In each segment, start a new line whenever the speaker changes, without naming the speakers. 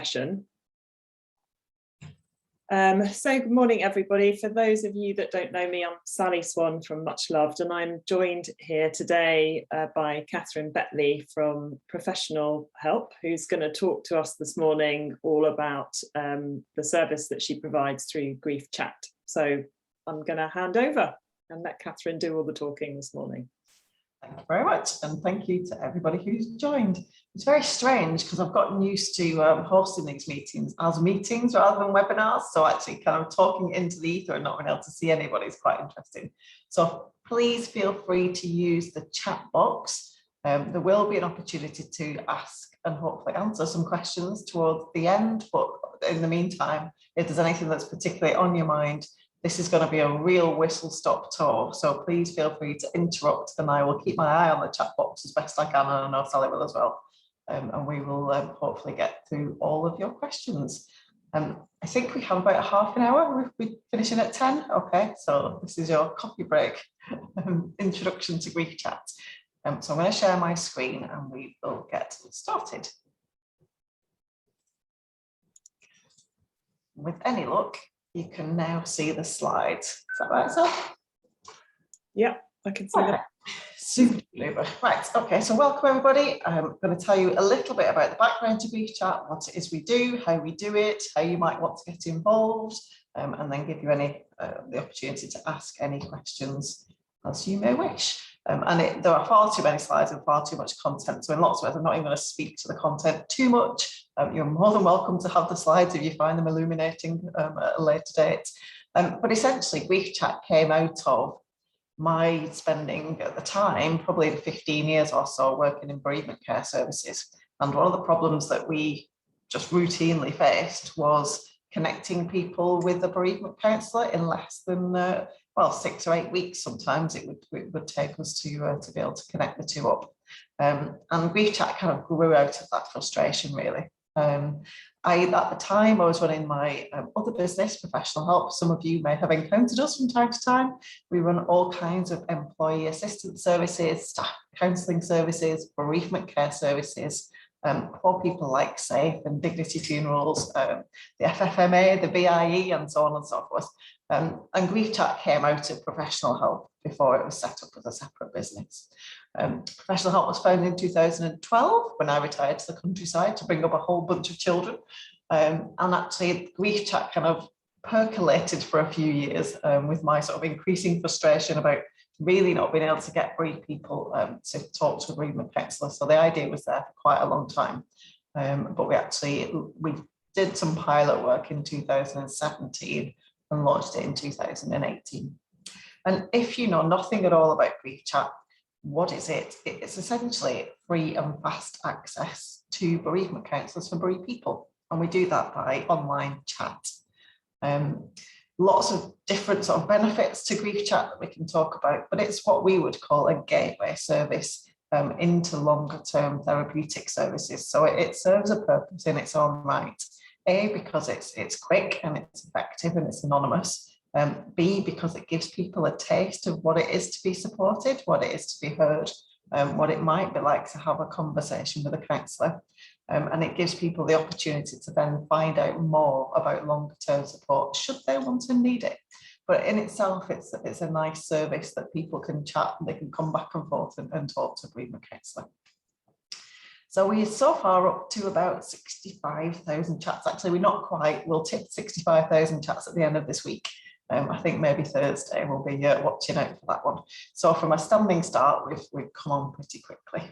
session. So good morning, everybody. For those of you that don't know me, I'm Sally Swan from Much Loved, and I'm joined here today by Catherine Betley from Professional Help, who's going to talk to us this morning all about the service that she provides through GriefChat. So I'm going to hand over and let Catherine do all the talking this morning.
Thank you very much, and thank you to everybody who's joined. It's very strange because I've gotten used to hosting these meetings as meetings rather than webinars, so actually kind of talking into the ether and not being able to see anybody is quite interesting. So please feel free to use the chat box. There will be an opportunity to ask and hopefully answer some questions towards the end, but in the meantime, if there's anything that's particularly on your mind, this is going to be a real whistle-stop tour, so please feel free to interrupt, and I will keep my eye on the chat box as best I can, and I know Sally will as well. And we will hopefully get through all of your questions. I think we have about half an hour. We're finishing at 10. Okay, so this is your coffee break introduction to GriefChat. So I'm going to share my screen and we will get started. With any luck, you can now see the slides. Is that right, Sal?
Yeah, I can see that.
Super duper. Right, okay, so welcome everybody. I'm going to tell you a little bit about the background to GriefChat, what it is we do, how we do it, how you might want to get involved, and then give you the opportunity to ask any questions as you may wish. There are far too many slides and far too much content, so in lots of ways I'm not even going to speak to the content too much. You're more than welcome to have the slides if you find them illuminating at a later date. But essentially GriefChat came out of my spending at the time, probably 15 years or so, working in bereavement care services. And one of the problems that we just routinely faced was connecting people with a bereavement counsellor in less than 6 or 8 weeks. Sometimes it would take us to be able to connect the two up. And GriefChat kind of grew out of that frustration, really. At the time, I was running my other business, Professional Help. Some of you may have encountered us from time to time. We run all kinds of employee assistance services, staff counselling services, bereavement care services, for people like SAFE and Dignity Funerals, the FFMA, the BIE, and so on and so forth. And GriefChat came out of Professional Help before it was set up as a separate business. Professional Help was founded in 2012 when I retired to the countryside to bring up a whole bunch of children. And actually GriefChat kind of percolated for a few years with my sort of increasing frustration about really not being able to get bereaved people to talk to a bereavement counsellor. So the idea was there for quite a long time. But we did some pilot work in 2017 and launched it in 2018. And if you know nothing at all about GriefChat, what is it? It's essentially free and fast access to bereavement counsellors for bereaved people. And we do that by online chat. Lots of different sort of benefits to GriefChat that we can talk about, but it's what we would call a gateway service into longer term therapeutic services. So it serves a purpose in its own right. A, because it's quick and it's effective and it's anonymous. B, because it gives people a taste of what it is to be supported, what it is to be heard, what it might be like to have a conversation with a counsellor. And it gives people the opportunity to then find out more about longer term support should they want and need it. But in itself, it's a nice service that people can chat and they can come back and forth and talk to a bereavement counsellor. So we're so far up to about 65,000 chats. Actually, we're not quite, we'll tip 65,000 chats at the end of this week. I think maybe Thursday we'll be watching out for that one. So from a standing start, we've come on pretty quickly.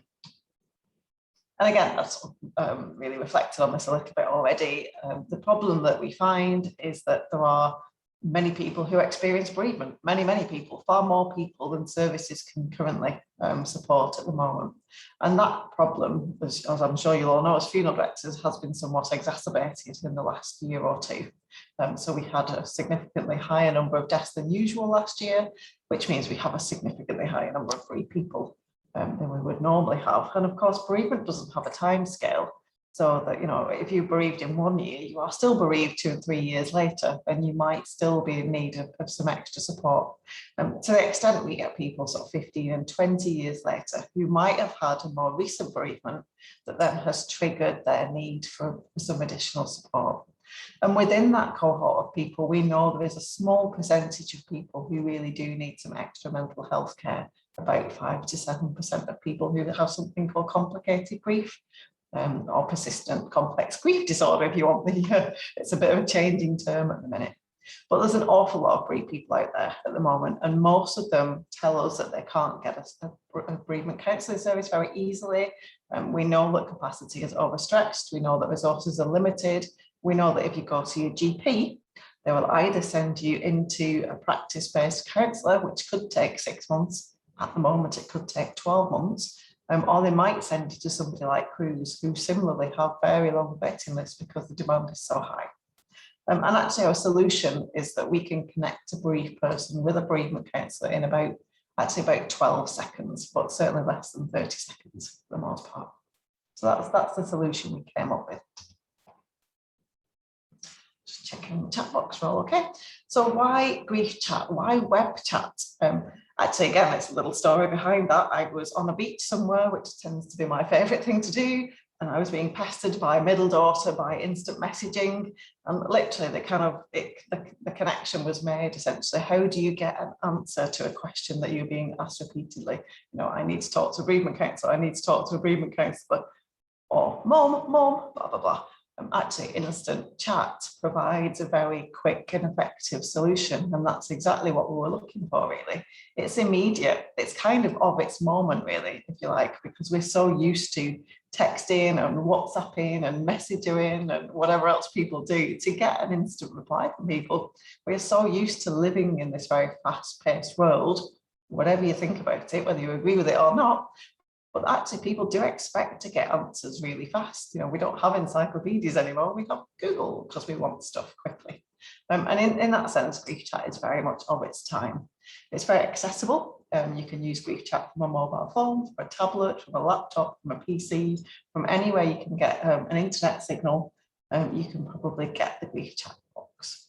And again, that's really reflected on this a little bit already. The problem that we find is that there are many people who experience bereavement, many people, far more people than services can currently support at the moment. And that problem, as I'm sure you'll all know, as funeral directors, has been somewhat exacerbated in the last year or two. So we had a significantly higher number of deaths than usual last year, which means we have a significantly higher number of bereaved people than we would normally have. And of course, bereavement doesn't have a time scale. So that, you know, if you're bereaved in 1 year, you are still bereaved 2 and 3 years later, and you might still be in need of some extra support. To the extent we get people sort of 15 and 20 years later who might have had a more recent bereavement that then has triggered their need for some additional support. And within that cohort of people, we know there is a small percentage of people who really do need some extra mental health care, about 5 to 7% of people who have something called complicated grief. Or persistent complex grief disorder, if you want the, it's a bit of a changing term at the minute. But there's an awful lot of grief people out there at the moment, and most of them tell us that they can't get a bereavement counselling service very easily. We know that capacity is overstretched. We know that resources are limited. We know that if you go to your GP, they will either send you into a practice-based counsellor, which could take 6 months. At the moment, it could take 12 months. Or they might send you to somebody like Cruise, who similarly have very long waiting lists because the demand is so high. And actually our solution is that we can connect a bereaved person with a bereavement counsellor in about 12 seconds, but certainly less than 30 seconds for the most part. So that's the solution we came up with. Just checking the chat box, we're all okay. So why GriefChat? Why web chat? Actually, again, it's a little story behind that. I was on a beach somewhere, which tends to be my favourite thing to do, and I was being pestered by a middle daughter by instant messaging, and literally the connection was made essentially. How do you get an answer to a question that you're being asked repeatedly? You know, I need to talk to a bereavement counsellor, I need to talk to a bereavement counsellor, or mom, blah, blah, blah. Actually, instant chat provides a very quick and effective solution, and that's exactly what we were looking for, really. It's immediate, it's kind of its moment, really, if you like, because we're so used to texting and WhatsApping and messaging and whatever else people do to get an instant reply from people. We're so used to living in this very fast-paced world, whatever you think about it, whether you agree with it or not. But actually, people do expect to get answers really fast. You know, we don't have encyclopedias anymore. We have Google because we want stuff quickly. And in that sense, GriefChat is very much of its time. It's very accessible. You can use GriefChat from a mobile phone, from a tablet, from a laptop, from a PC, from anywhere you can get an internet signal. You can probably get the GriefChat box.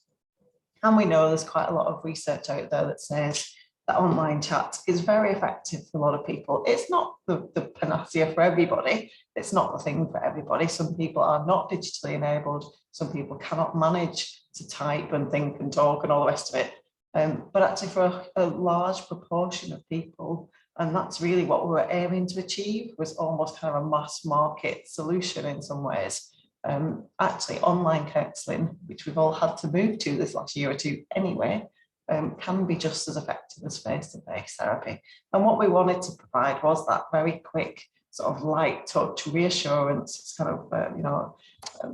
And we know there's quite a lot of research out there that says that online chat is very effective for a lot of people. It's not the panacea for everybody. It's not the thing for everybody. Some people are not digitally enabled. Some people cannot manage to type and think and talk and all the rest of it. But actually for a large proportion of people, and that's really what we were aiming to achieve, was almost kind of a mass market solution in some ways. Actually online counselling, which we've all had to move to this last year or two anyway, can be just as effective as face-to-face therapy. And what we wanted to provide was that very quick sort of light touch reassurance. It's kind of,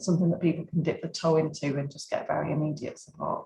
something that people can dip the toe into and just get very immediate support.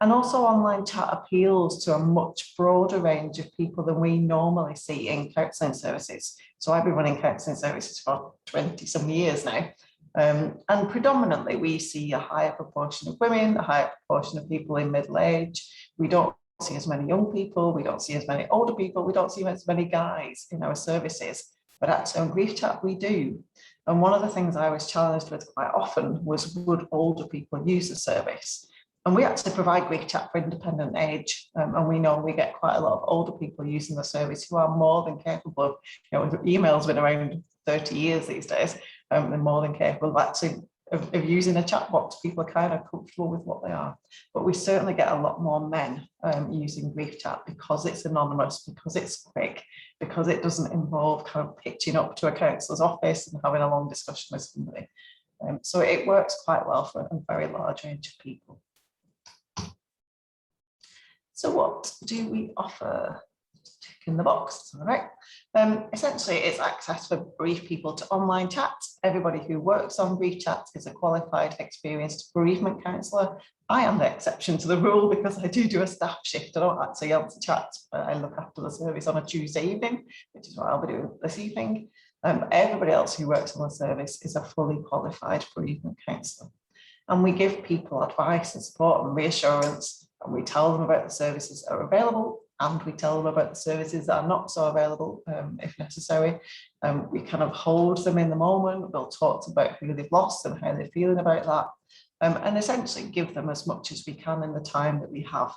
And also online chat appeals to a much broader range of people than we normally see in counselling services. So I've been running counselling services for 20 some years now. And predominantly we see a higher proportion of women, a higher proportion of people in middle age. We don't see as many young people, we don't see as many older people, we don't see as many guys in our services, but actually on GriefChat we do. And one of the things I was challenged with quite often was, would older people use the service? And we actually provide GriefChat for independent age, and we know we get quite a lot of older people using the service who are more than capable of, you know, email's been around 30 years these days, they're more than capable of actually of using a chat box. People are kind of comfortable with what they are. But we certainly get a lot more men using GriefChat because it's anonymous, because it's quick, because it doesn't involve kind of pitching up to a counsellor's office and having a long discussion with somebody. So it works quite well for a very large range of people. So what do we offer? Tick in the box, all right. Essentially, it's access for bereaved people to online chat. Everybody who works on GriefChat is a qualified, experienced bereavement counsellor. I am the exception to the rule because I do a staff shift. I don't actually answer chat, but I look after the service on a Tuesday evening, which is what I'll be doing this evening. Everybody else who works on the service is a fully qualified bereavement counsellor. And we give people advice and support and reassurance, and we tell them about the services that are available, and we tell them about the services that are not so available if necessary. We kind of hold them in the moment. We'll talk about who they've lost and how they're feeling about that, and essentially give them as much as we can in the time that we have.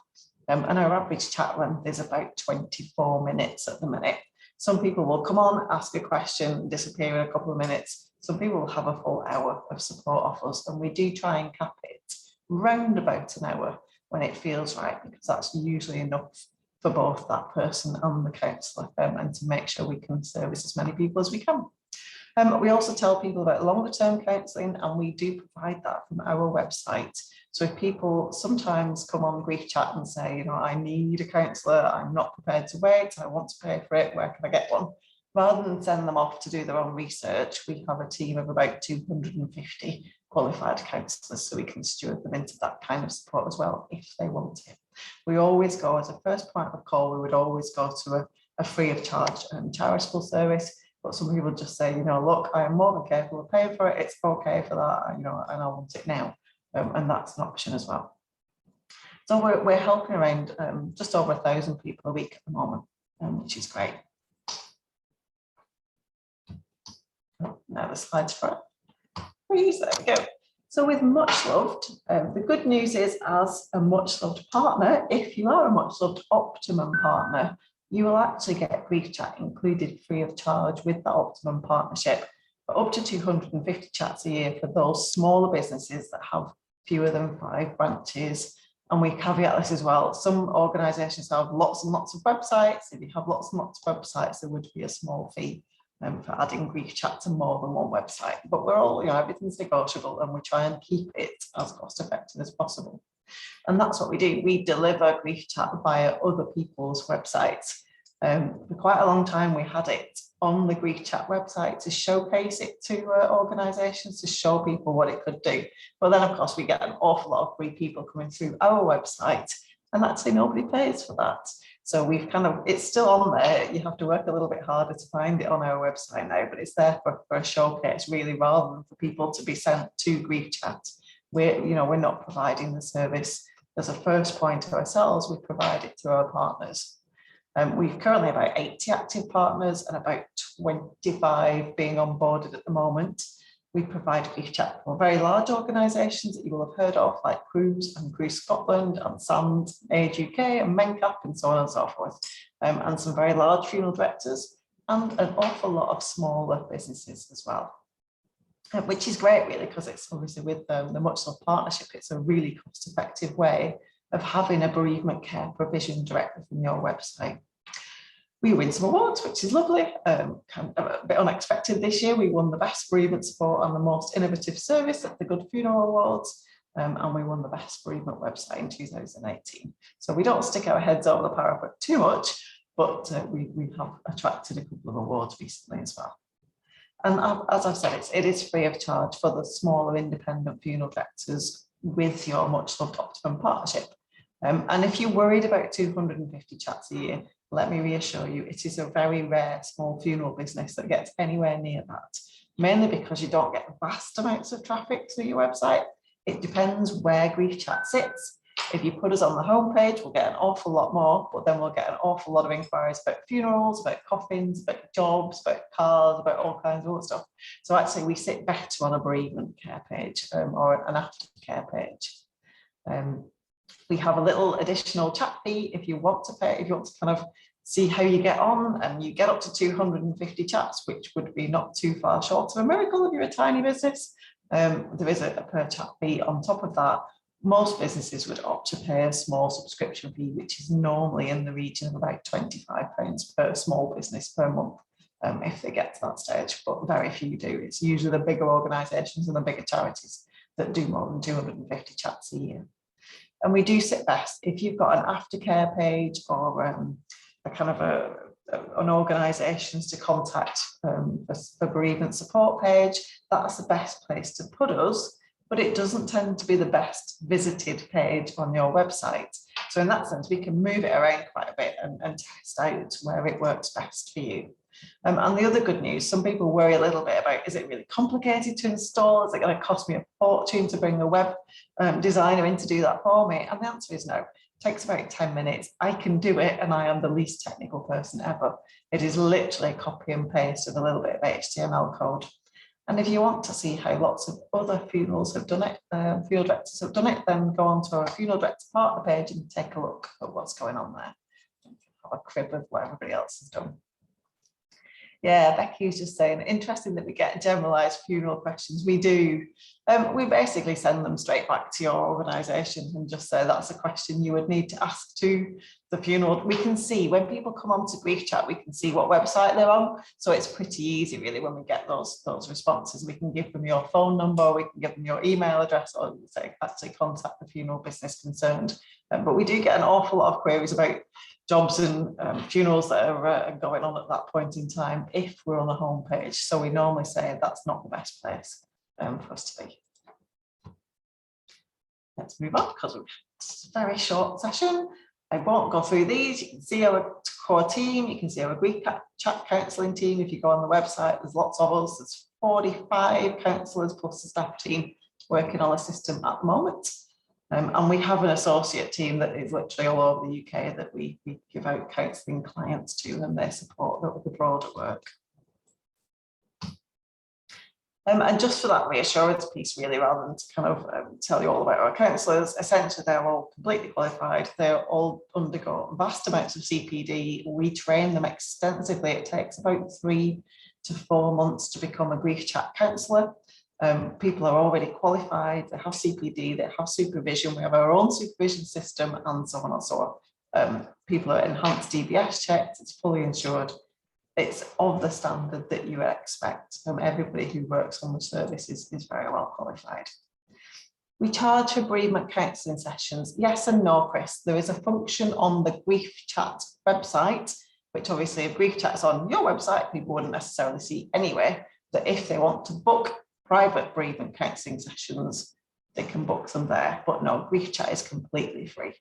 And our average chat length is about 24 minutes at the minute. Some people will come on, ask a question, disappear in a couple of minutes. Some people will have a full hour of support off us, and we do try and cap it round about an hour when it feels right, because that's usually enough for both that person and the counsellor, and to make sure we can service as many people as we can. We also tell people about longer term counselling, and we do provide that from our website. So if people sometimes come on GriefChat and say, you know, I need a counsellor, I'm not prepared to wait, I want to pay for it, where can I get one? Rather than send them off to do their own research, we have a team of about 250 qualified counsellors, so we can steward them into that kind of support as well if they want it. We always go, as a first point of call, we would always go to a free of charge charitable service. But some people just say, you know, look, I am more than capable of paying for it, it's okay for that, you know, and I want it now. And that's an option as well. So we're helping around just over 1,000 people a week at the moment, which is great. Now the slides for it. Please, there we go. So with Much Loved, the good news is, as a Much Loved partner, if you are a Much Loved Optimum partner, you will actually get GriefChat included free of charge with that Optimum partnership, for up to 250 chats a year for those smaller businesses that have fewer than 5 branches. And we caveat this as well. Some organisations have lots and lots of websites. If you have lots and lots of websites, there would be a small fee for adding GriefChat to more than one website. But we're all, you know, everything's negotiable, and we try and keep it as cost effective as possible. And that's what we do. We deliver GriefChat via other people's websites. For quite a long time, we had it on the GriefChat website to showcase it to organisations, to show people what it could do. But then, of course, we get an awful lot of free people coming through our website, and actually nobody pays for that. So we've kind of, it's still on there. You have to work a little bit harder to find it on our website now, but it's there for a showcase, really, rather than for people to be sent to GriefChat. We're not providing the service as a first point ourselves. We provide it to our partners. We've currently about 80 active partners and about 25 being onboarded at the moment. We provide GriefChat for very large organisations that you will have heard of, like Cruise and Cruise Scotland and SANS, Age UK and Mencap, and so on and so forth, and some very large funeral directors, and an awful lot of smaller businesses as well, which is great, really, because it's obviously with the Much Loved partnership, it's a really cost-effective way of having a bereavement care provision directly from your website. We win some awards, which is lovely. Kind of a bit unexpected this year. We won the Best Bereavement Support and the Most Innovative Service at the Good Funeral Awards, and we won the Best Bereavement Website in 2018. So we don't stick our heads over the parapet too much, but we have attracted a couple of awards recently as well. And as I've said, it is free of charge for the smaller independent funeral directors with your Much Loved Optimum partnership. And if you're worried about 250 chats a year, let me reassure you, it is a very rare small funeral business that gets anywhere near that, mainly because you don't get vast amounts of traffic to your website. It depends where GriefChat sits. If you put us on the homepage, we'll get an awful lot more, but then we'll get an awful lot of inquiries about funerals, about coffins, about jobs, about cars, about all kinds of other stuff. So actually we sit better on a bereavement care page or an aftercare page. We have a little additional chat fee if you want to pay, if you want to kind of see how you get on, and you get up to 250 chats, which would be not too far short of a miracle if you're a tiny business. There is a per chat fee on top of that. Most businesses would opt to pay a small subscription fee, which is normally in the region of about £25 per small business per month, if they get to that stage, but very few do. It's usually the bigger organisations and the bigger charities that do more than 250 chats a year. And we do sit best if you've got an aftercare page or a kind of an organisations to contact a bereavement support page. That's the best place to put us, but it doesn't tend to be the best visited page on your website. So in that sense, we can move it around quite a bit and test out where it works best for you. And the other good news, some people worry a little bit about, is it really complicated to install? Is it going to cost me a fortune to bring a web designer in to do that for me? And the answer is no. It takes about 10 minutes. I can do it, and I am the least technical person ever. It is literally copy and paste with a little bit of HTML code. And if you want to see how lots of other funerals have done it, funeral directors have done it, then go on to our funeral director partner page and take a look at what's going on there. Have a crib of what everybody else has done. Yeah, Becky was just saying, interesting that we get generalised funeral questions. We do. We basically send them straight back to your organisation and just say that's a question you would need to ask to the funeral. We can see when people come on to GriefChat, we can see what website they're on. So it's pretty easy really when we get those responses. We can give them your phone number, we can give them your email address, or say actually contact the funeral business concerned. But we do get an awful lot of queries about jobs and funerals that are going on at that point in time if we're on a home page. So we normally say that's not the best place for us to be. Let's move on because it's a very short session. I won't go through these. You can see our core team. You can see our GriefChat counselling team. If you go on the website, there's lots of us. There's 45 counsellors plus the staff team working on a system at the moment. And we have an associate team that is literally all over the UK that we give out counselling clients to, and they support the broader work. And just for that reassurance piece, really, rather than to kind of tell you all about our counsellors, essentially they're all completely qualified. They're all undergo vast amounts of CPD. We train them extensively. It takes about 3 to 4 months to become a GriefChat counsellor. People are already qualified, they have CPD, they have supervision, we have our own supervision system, and so on and so on. People are enhanced DBS checked, it's fully insured. It's of the standard that you expect from everybody who works on the service is very well qualified. We charge for bereavement counselling sessions. Yes and no, Chris. There is a function on the GriefChat website, which obviously if GriefChat's on your website, people wouldn't necessarily see anyway, that if they want to book private bereavement counselling sessions, they can book them there. But no, GriefChat is completely free.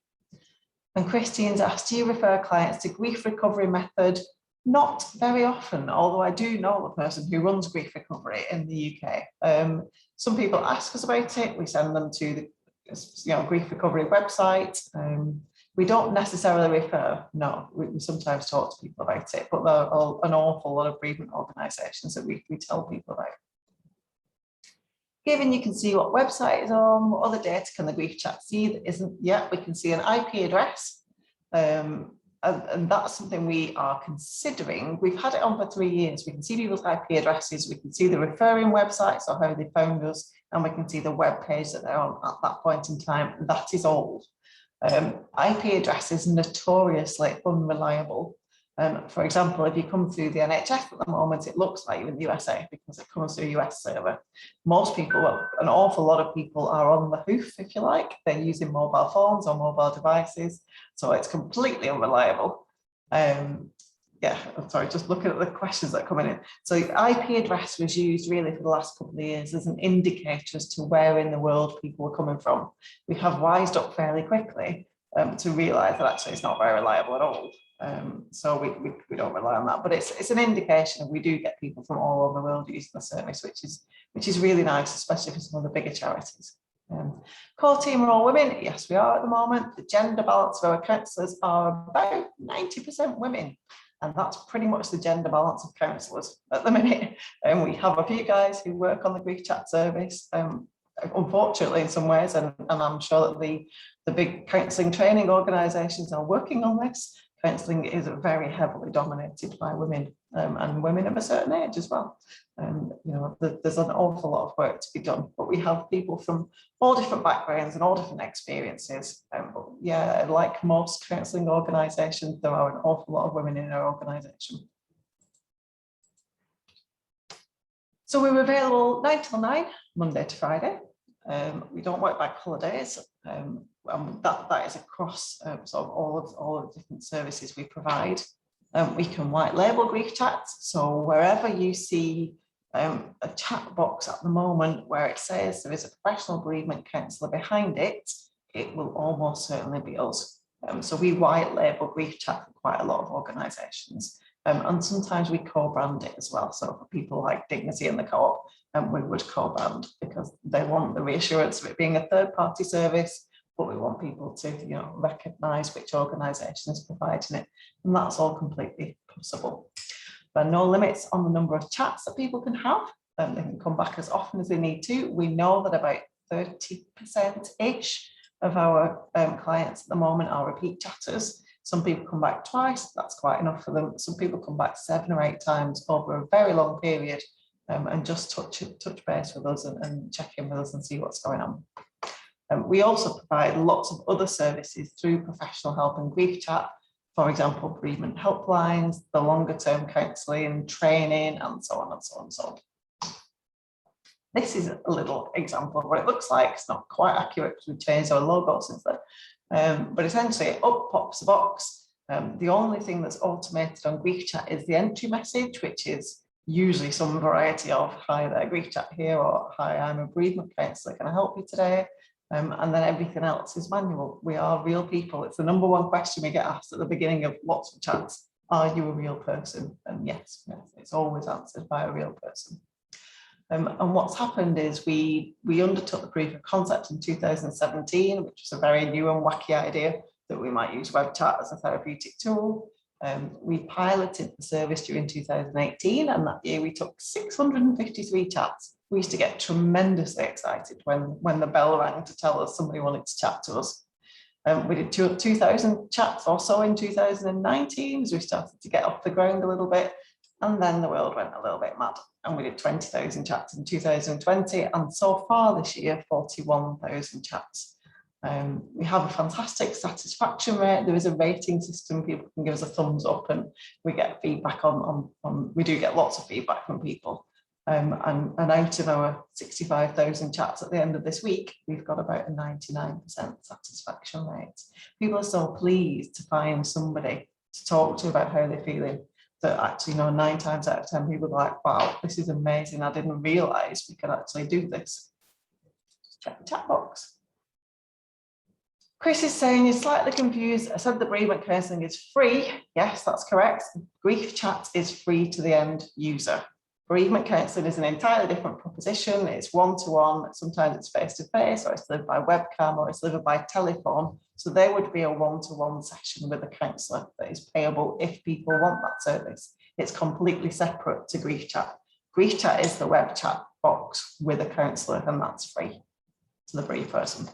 And Christine's asked, do you refer clients to grief recovery method? Not very often, although I do know the person who runs grief recovery in the UK. Some people ask us about it. We send them to the grief recovery website. We don't necessarily refer, no, we sometimes talk to people about it, but there are an awful lot of bereavement organisations that we tell people about. Given you can see what website is on, what other data can the GriefChat see that isn't yet? We can see an IP address, and that's something we are considering. We've had it on for 3 years. We can see people's IP addresses, we can see the referring websites or how they found us, and we can see the web page that they're on at that point in time. That is old. IP address is notoriously unreliable. For example, if you come through the NHS at the moment, it looks like you're in the USA because it comes through a US server. Most people, well, an awful lot of people are on the hoof, if you like. They're using mobile phones or mobile devices, so it's completely unreliable. Yeah, I'm sorry, just looking at the questions that are coming in. So the IP address was used really for the last couple of years as an indicator as to where in the world people were coming from. We have wised up fairly quickly to realise that actually it's not very reliable at all. So we don't rely on that, but it's an indication, and we do get people from all over the world using the service, which is really nice, especially for some of the bigger charities. Core team are all women. Yes, we are at the moment. The gender balance of our counsellors are about 90% women, and that's pretty much the gender balance of counsellors at the minute. And we have a few guys who work on the GriefChat service, unfortunately in some ways, and I'm sure that the big counselling training organisations are working on this. Counselling is very heavily dominated by women, and women of a certain age as well. There's an awful lot of work to be done, but we have people from all different backgrounds and all different experiences. But yeah, like most counselling organisations, there are an awful lot of women in our organisation. So we're available 9 till 9, Monday to Friday. We don't work bank holidays. That is across sort of all of the different services we provide. We can white label GriefChat, so wherever you see a chat box at the moment where it says there is a professional bereavement counsellor behind it, it will almost certainly be us. So we white label GriefChat for quite a lot of organisations. And sometimes we co-brand it as well. So for people like Dignity and the Co-op, we would co-brand because they want the reassurance of it being a third-party service, but we want people to, recognise which organisation is providing it, and that's all completely possible. There are no limits on the number of chats that people can have. They can come back as often as they need to. We know that about 30%-ish of our clients at the moment are repeat chatters. Some people come back twice, that's quite enough for them. Some people come back 7 or 8 times over a very long period and just touch base with us and check in with us and see what's going on. We also provide lots of other services through professional help and GriefChat, for example, bereavement helplines, the longer term counselling, training, and so on and so on and so on. This is a little example of what it looks like. It's not quite accurate because we've changed our logo since then. But essentially, up pops a box. The only thing that's automated on GriefChat is the entry message, which is usually some variety of "Hi there, GriefChat here," or "Hi, I'm a bereavement counsellor, can I help you today?" And then everything else is manual. We are real people. It's the #1 question we get asked at the beginning of lots of chats. Are you a real person? And yes, it's always answered by a real person. And what's happened is we undertook the proof of concept in 2017, which was a very new and wacky idea that we might use web chat as a therapeutic tool. We piloted the service during 2018, and that year we took 653 chats. We used to get tremendously excited when the bell rang to tell us somebody wanted to chat to us. We did 2,000 chats or so in 2019 as we started to get off the ground a little bit. And then the world went a little bit mad and we did 20,000 chats in 2020. And so far this year, 41,000 chats. We have a fantastic satisfaction rate. There is a rating system. People can give us a thumbs up and we get feedback we do get lots of feedback from people. And out of our 65,000 chats at the end of this week, we've got about a 99% satisfaction rate. People are so pleased to find somebody to talk to about how they're feeling that actually, 9 times out of 10 people are like, wow, this is amazing. I didn't realise we could actually do this. Check the chat box. Chris is saying you're slightly confused. I said the bereavement counselling is free. Yes, that's correct. GriefChat is free to the end user. Bereavement counselling is an entirely different proposition. It's one-to-one, sometimes it's face-to-face, or it's delivered by webcam, or it's delivered by telephone. So there would be a one-to-one session with a counsellor that is payable if people want that service. It's completely separate to GriefChat. GriefChat is the web chat box with a counsellor, and that's free to the bereaved person.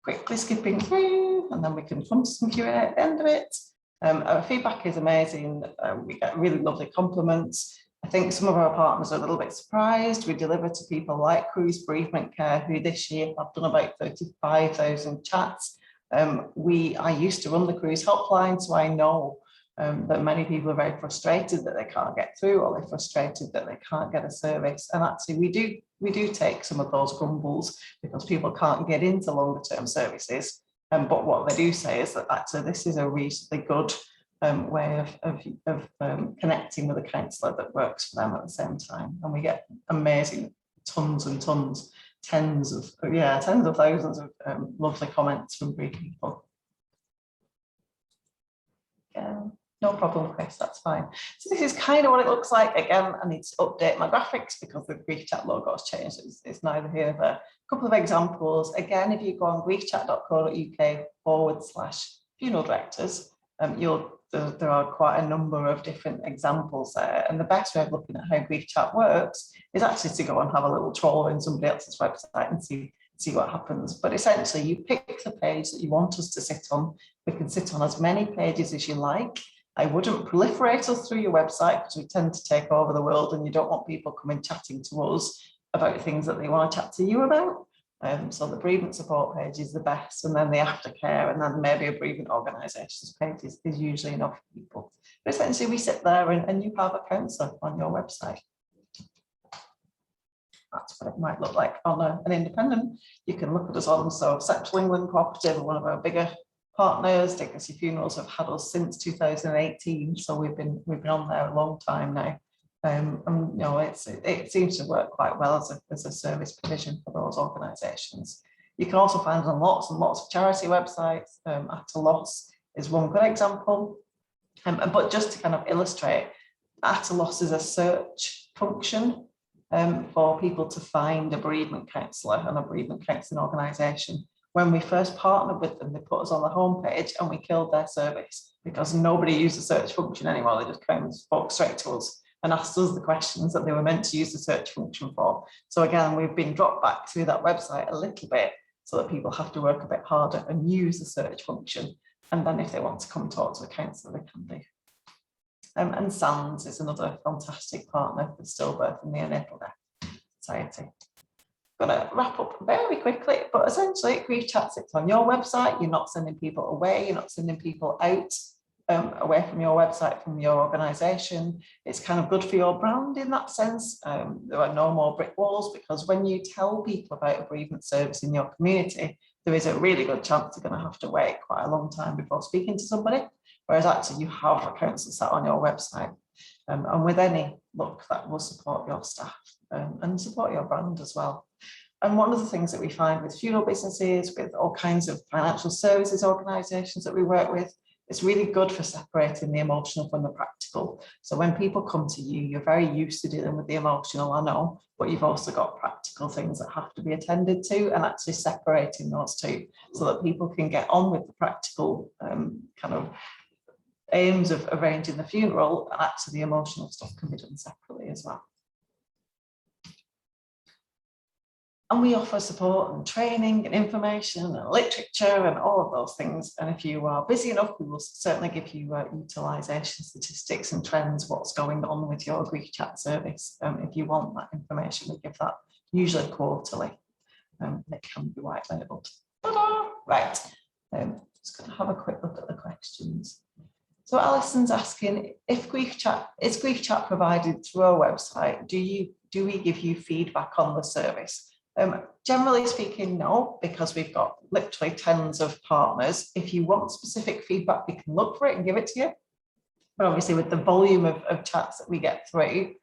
Quickly skipping through, and then we can come to some Q&A at the end of it. Our feedback is amazing. We get really lovely compliments. I think some of our partners are a little bit surprised. We deliver to people like Cruise Bereavement Care, who this year have done about 35,000 chats. I used to run the Cruise helpline, so I know that many people are very frustrated that they can't get through, or they're frustrated that they can't get a service. And actually, we do take some of those grumbles because people can't get into longer term services. But what they do say is that actually this is a reasonably good way of connecting with a counsellor that works for them at the same time. And we get amazing tons and tons, tens of thousands of lovely comments from bereaved people. Yeah, no problem, Chris, that's fine. So this is kind of what it looks like. Again, I need to update my graphics because the GriefChat logo has changed. It's neither here nor there. A couple of examples. Again, if you go on griefchat.co.uk/funeral directors, there are quite a number of different examples there. And the best way of looking at how GriefChat works is actually to go and have a little troll in somebody else's website and see what happens. But essentially, you pick the page that you want us to sit on. We can sit on as many pages as you like. I wouldn't proliferate us through your website because we tend to take over the world and you don't want people coming chatting to us about things that they want to chat to you about. So the bereavement support page is the best, and then the aftercare, and then maybe a bereavement organisations page is usually enough for people. But essentially we sit there and you have a counsellor on your website. That's what it might look like on an independent. You can look at us on Central England Cooperative, one of our bigger partners. Dignity Funerals have had us since 2018, so we've been on there a long time now. And it seems to work quite well as a service provision for those organisations. You can also find on lots and lots of charity websites. At a loss is one good example. But just to kind of illustrate, At a Loss is a search function for people to find a bereavement counsellor and a bereavement counselling organisation. When we first partnered with them, they put us on the homepage and we killed their service because nobody used the search function anymore. They just came and spoke straight to us and asked us the questions that they were meant to use the search function for. So again, we've been dropped back through that website a little bit so that people have to work a bit harder and use the search function. And then if they want to come talk to a counsellor, they can do. And SANS is another fantastic partner for stillbirth and neonatal death society. I'm going to wrap up very quickly, but essentially GriefChat sits on your website. You're not sending people away, you're not sending people out away from your website, from your organisation. It's kind of good for your brand in that sense. There are no more brick walls, because when you tell people about a bereavement service in your community, there is a really good chance you're going to have to wait quite a long time before speaking to somebody, whereas actually you have a counsellor sat on your website. And with any luck, that will support your staff and support your brand as well. And one of the things that we find with funeral businesses, with all kinds of financial services organisations that we work with, it's really good for separating the emotional from the practical. So when people come to you, you're very used to dealing with the emotional, I know, but you've also got practical things that have to be attended to, and actually separating those two so that people can get on with the practical kind of aims of arranging the funeral, and actually the emotional stuff can be done separately as well. And we offer support and training and information and literature and all of those things. And if you are busy enough, we will certainly give you utilisation statistics and trends, what's going on with your GriefChat service. If you want that information, we give that usually quarterly. It can be white labelled. Right, just going to have a quick look at the questions. So Alison's asking, if is GriefChat provided through our website? Do we give you feedback on the service? Generally speaking, no, because we've got literally tens of partners. If you want specific feedback, we can look for it and give it to you. But obviously with the volume of chats that we get through,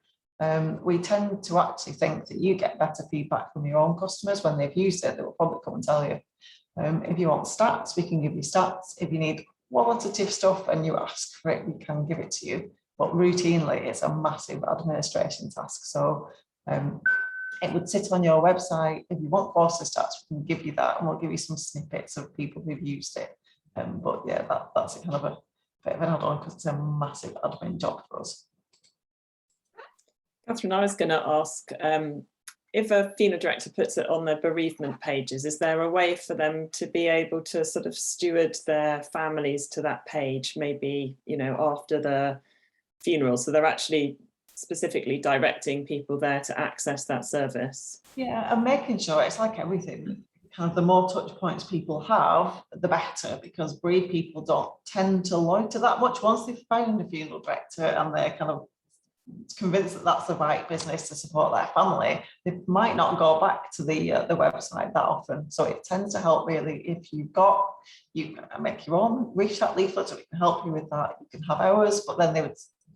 we tend to actually think that you get better feedback from your own customers when they've used it. They will probably come and tell you. If you want stats, we can give you stats. If you need qualitative stuff and you ask for it, we can give it to you. But routinely, it's a massive administration task. So it would sit on your website. If you want quarterly stats, we can give you that, and we'll give you some snippets of people who've used it. But yeah, that's a kind of a bit of an add-on because it's a massive admin job for us.
Catherine, I was going to ask, if a funeral director puts it on their bereavement pages, is there a way for them to be able to sort of steward their families to that page, maybe, you know, after the funeral, so they're actually specifically directing people there to access that service?
Yeah, and making sure it's like everything, kind of the more touch points people have, the better, because bereaved people don't tend to loiter that much once they've found a funeral director and they're kind of convinced that that's the right business to support their family. They might not go back to the website that often. So it tends to help really if you can make your own GriefChat leaflet, so we can help you with that. You can have ours, but then they would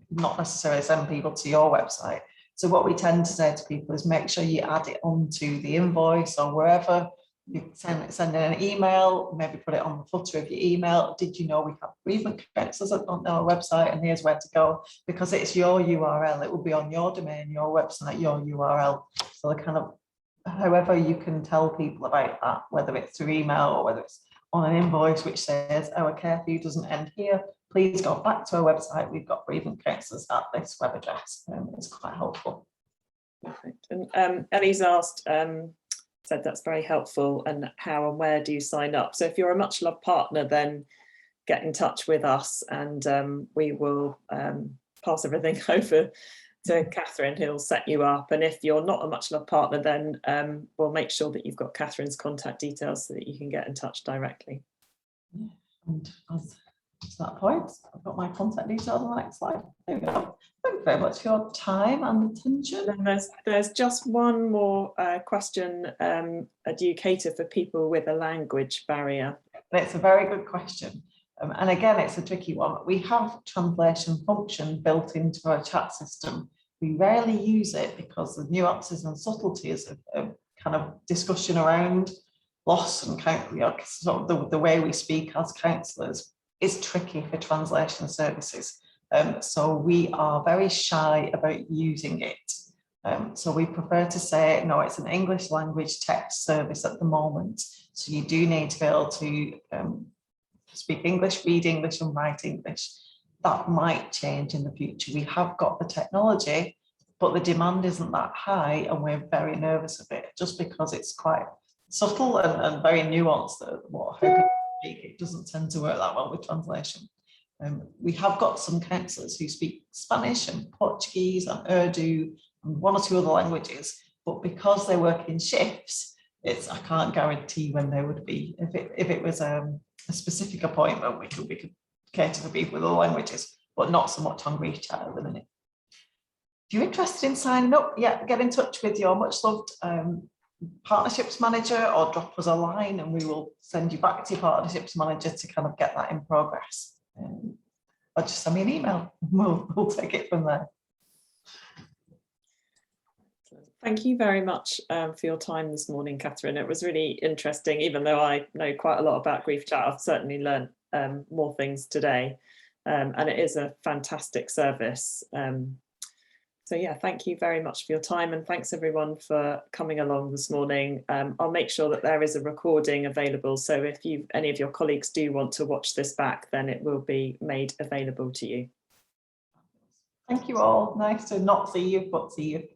not necessarily send people to your website. So what we tend to say to people is make sure you add it onto the invoice or wherever. You send in an email, maybe put it on the footer of your email. Did you know we have bereavement counsellors on our website, and here's where to go? Because it's your URL, it will be on your domain, your website, your URL. So the kind of, however you can tell people about that, whether it's through email or whether it's on an invoice which says our care for you doesn't end here, please go back to our website. We've got bereavement counsellors at this web address. It's quite helpful.
Perfect. And Ellie's asked, said that's very helpful, and how and where do you sign up? So if you're a much loved partner, then get in touch with us, and we will pass everything over to Catherine, who'll set you up. And if you're not a much loved partner, then we'll make sure that you've got Catherine's contact details so that you can get in touch directly.
Yeah, and to that point, I've got my contact details on the next slide. There we go. Thank you very much for your time and attention.
And there's just one more question. Do you cater for people with a language barrier?
It's a very good question. And again, it's a tricky one. We have translation function built into our chat system. We rarely use it because the nuances and subtleties of kind of discussion around loss and sort of the way we speak as counsellors is tricky for translation services. So we are very shy about using it. So we prefer to say, no, it's an English language text service at the moment. So you do need to be able to speak English, read English and write English. That might change in the future. We have got the technology, but the demand isn't that high and we're very nervous of it just because it's quite subtle and very nuanced. How people speak, it doesn't tend to work that well with translation. We have got some counsellors who speak Spanish and Portuguese and Urdu and one or two other languages, but because they work in shifts, I can't guarantee when they would be. If it was a specific appointment, we could cater for people with other languages, but not so much on GriefChat at the minute. If you're interested in signing up, yeah, get in touch with your much loved partnerships manager or drop us a line and we will send you back to your partnerships manager to kind of get that in progress. Or just send me an email. We'll take it from there.
Thank you very much for your time this morning, Catherine. It was really interesting. Even though I know quite a lot about GriefChat, I've certainly learned more things today. And it is a fantastic service. So yeah, thank you very much for your time, and thanks everyone for coming along this morning. I'll make sure that there is a recording available, so if any of your colleagues do want to watch this back, then it will be made available to you.
Thank you all. Nice to not see you, but see you.